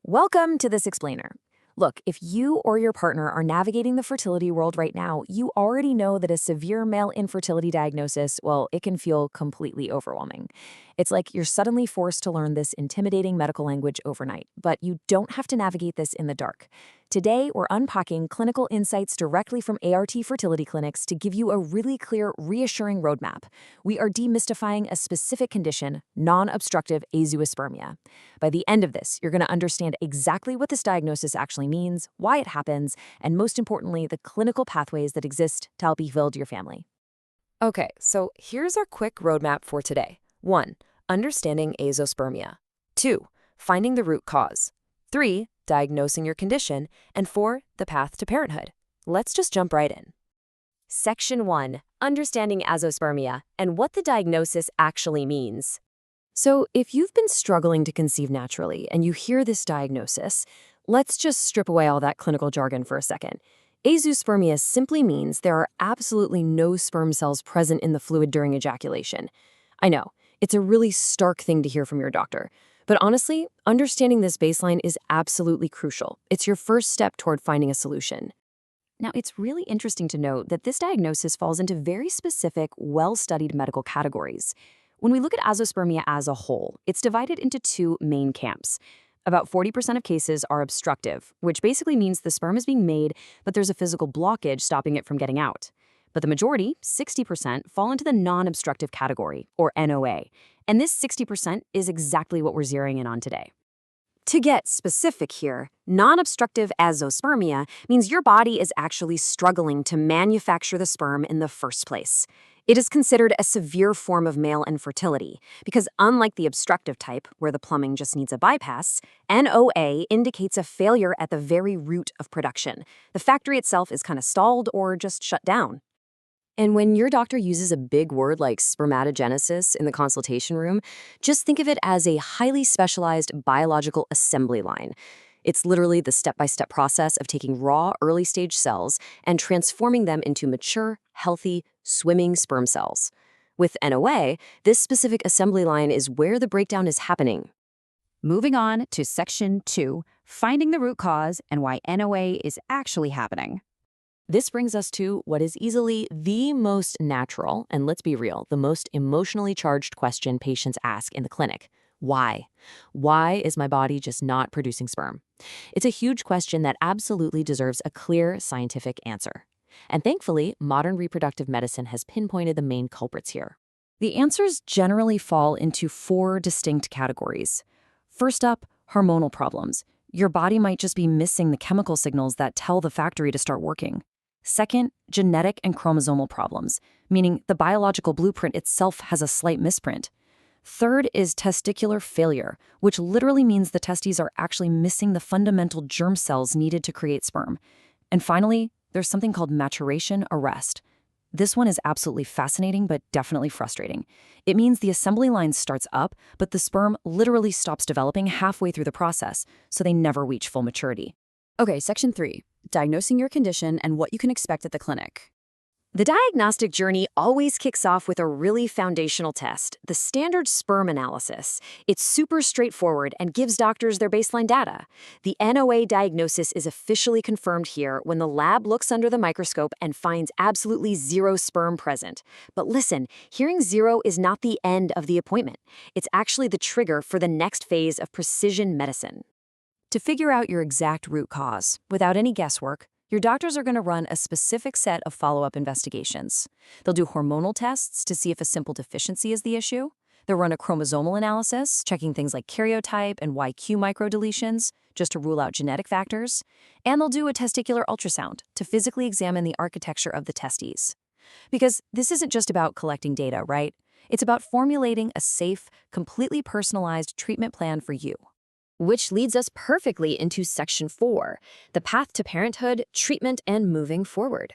Welcome to This Explainer. Look, if you or your partner are navigating the fertility world right now, you already know that a severe male infertility diagnosis, well, it can feel completely overwhelming. It's like you're suddenly forced to learn this intimidating medical language overnight, but you don't have to navigate this in the dark. Today, we're unpacking clinical insights directly from ART Fertility Clinics to give you a really clear, reassuring roadmap. We are demystifying a specific condition, non-obstructive azoospermia. By the end of this, you're going to understand exactly what this diagnosis actually means, why it happens, and most importantly, the clinical pathways that exist to help you build your family. Okay, so here's our quick roadmap for today. 1. Understanding azoospermia. 2. Finding the root cause. 3. Diagnosing your condition. And 4. The path to parenthood. Let's just jump right in. Section 1. Understanding azoospermia and what the diagnosis actually means. So, if you've been struggling to conceive naturally and you hear this diagnosis, let's just strip away all that clinical jargon for a second. Azoospermia simply means there are absolutely no sperm cells present in the fluid during ejaculation. I know, it's a really stark thing to hear from your doctor. But honestly, understanding this baseline is absolutely crucial. It's your first step toward finding a solution. Now, it's really interesting to note that this diagnosis falls into very specific, well-studied medical categories. When we look at azoospermia as a whole, it's divided into two main camps. About 40% of cases are obstructive, which basically means the sperm is being made, but there's a physical blockage stopping it from getting out. But the majority, 60%, fall into the non-obstructive category, or NOA. And this 60% is exactly what we're zeroing in on today. To get specific here, non-obstructive azoospermia means your body is actually struggling to manufacture the sperm in the first place. It is considered a severe form of male infertility because unlike the obstructive type, where the plumbing just needs a bypass, NOA indicates a failure at the very root of production. The factory itself is kind of stalled or just shut down. And when your doctor uses a big word like spermatogenesis in the consultation room, just think of it as a highly specialized biological assembly line. It's literally the step-by-step process of taking raw, early-stage cells and transforming them into mature, healthy, swimming sperm cells. With NOA, this specific assembly line is where the breakdown is happening. Moving on to Section 2, finding the root cause and why NOA is actually happening. This brings us to what is easily the most natural, and let's be real, the most emotionally charged question patients ask in the clinic. Why? Why is my body just not producing sperm? It's a huge question that absolutely deserves a clear scientific answer. And thankfully, modern reproductive medicine has pinpointed the main culprits here. The answers generally fall into 4 distinct categories. First up, hormonal problems. Your body might just be missing the chemical signals that tell the factory to start working. Second, genetic and chromosomal problems, meaning the biological blueprint itself has a slight misprint. Third is testicular failure, which literally means the testes are actually missing the fundamental germ cells needed to create sperm. And finally, there's something called maturation arrest. This one is absolutely fascinating, but definitely frustrating. It means the assembly line starts up, but the sperm literally stops developing halfway through the process, so they never reach full maturity. Okay, Section 3, diagnosing your condition and what you can expect at the clinic. The diagnostic journey always kicks off with a really foundational test, the standard sperm analysis. It's super straightforward and gives doctors their baseline data. The NOA diagnosis is officially confirmed here when the lab looks under the microscope and finds absolutely 0 sperm present. But listen, hearing 0 is not the end of the appointment. It's actually the trigger for the next phase of precision medicine. To figure out your exact root cause, without any guesswork, your doctors are going to run a specific set of follow-up investigations. They'll do hormonal tests to see if a simple deficiency is the issue. They'll run a chromosomal analysis, checking things like karyotype and YQ microdeletions, just to rule out genetic factors. And they'll do a testicular ultrasound to physically examine the architecture of the testes. Because this isn't just about collecting data, right? It's about formulating a safe, completely personalized treatment plan for you. Which leads us perfectly into Section 4, the path to parenthood, treatment, and moving forward.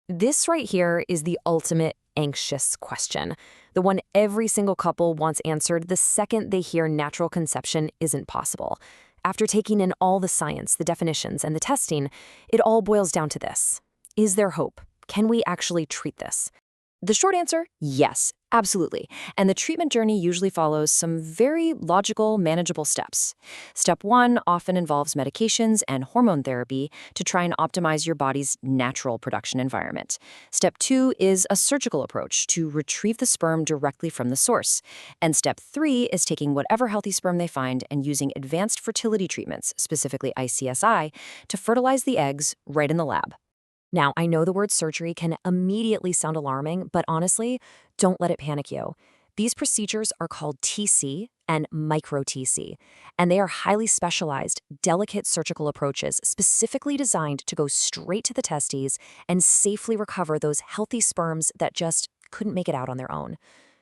This right here is the ultimate anxious question, the one every single couple wants answered the second they hear natural conception isn't possible. After taking in all the science, the definitions, and the testing, it all boils down to this. Is there hope? Can we actually treat this? The short answer, yes, absolutely. And the treatment journey usually follows some very logical, manageable steps. Step 1 often involves medications and hormone therapy to try and optimize your body's natural production environment. Step 2 is a surgical approach to retrieve the sperm directly from the source. And step 3 is taking whatever healthy sperm they find and using advanced fertility treatments, specifically ICSI, to fertilize the eggs right in the lab. Now, I know the word surgery can immediately sound alarming, but honestly, don't let it panic you. These procedures are called TC and micro-TESE, and they are highly specialized, delicate surgical approaches specifically designed to go straight to the testes and safely recover those healthy sperms that just couldn't make it out on their own.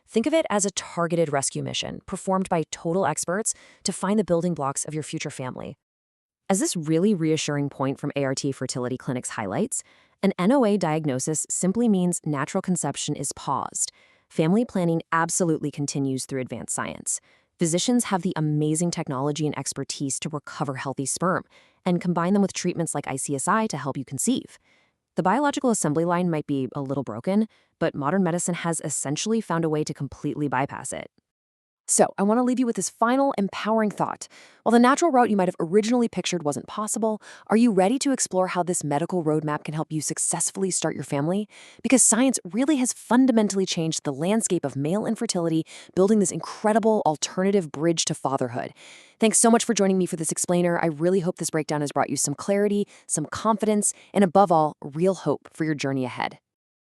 Think of it as a targeted rescue mission performed by total experts to find the building blocks of your future family. As this really reassuring point from ART Fertility Clinics highlights, an NOA diagnosis simply means natural conception is paused. Family planning absolutely continues through advanced science. Physicians have the amazing technology and expertise to recover healthy sperm and combine them with treatments like ICSI to help you conceive. The biological assembly line might be a little broken, but modern medicine has essentially found a way to completely bypass it. So, I want to leave you with this final empowering thought. While the natural route you might have originally pictured wasn't possible, are you ready to explore how this medical roadmap can help you successfully start your family? Because science really has fundamentally changed the landscape of male infertility, building this incredible alternative bridge to fatherhood. Thanks so much for joining me for this explainer. I really hope this breakdown has brought you some clarity, some confidence, and above all, real hope for your journey ahead.